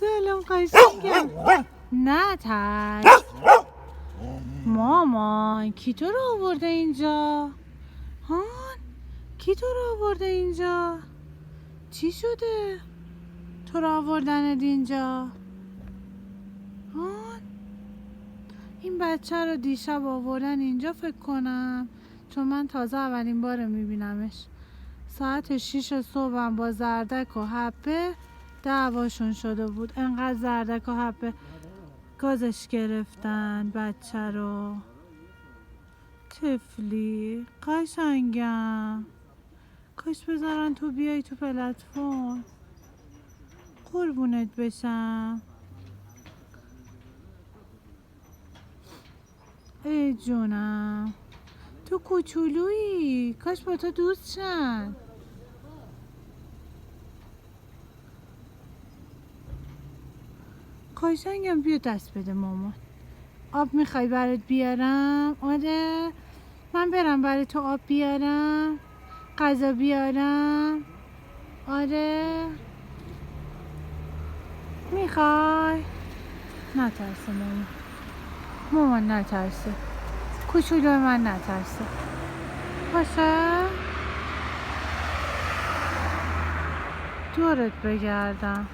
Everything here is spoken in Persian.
سلام قشنگم. نه ترس. مامان کی تو رو آورده اینجا؟ هان کی تو رو آورده اینجا؟ چی شده تو رو آوردنت اینجا؟ هان این بچه رو دیشب آوردن اینجا فکر کنم، چون من تازه اولین بار میبینمش. ساعت 6 صبحم با زردک و حبه دعواشون شده بود. انقدر زردک و حبه گازش گرفتن بچه رو. طفلی قشنگم، کاش بذارن تو بیای تو پلتفرم. قربونت بشم. ای جونم تو کوچولویی، کاش با تو دوست شن. قشنگم بیا دست بده مامان. آب میخوای برات بیارم؟ آره من برم برای تو آب بیارم، غذا بیارم. آره میخوای؟ نترسه مامان نترسه، کوچولو من نترسه. باشه دورت بگردم.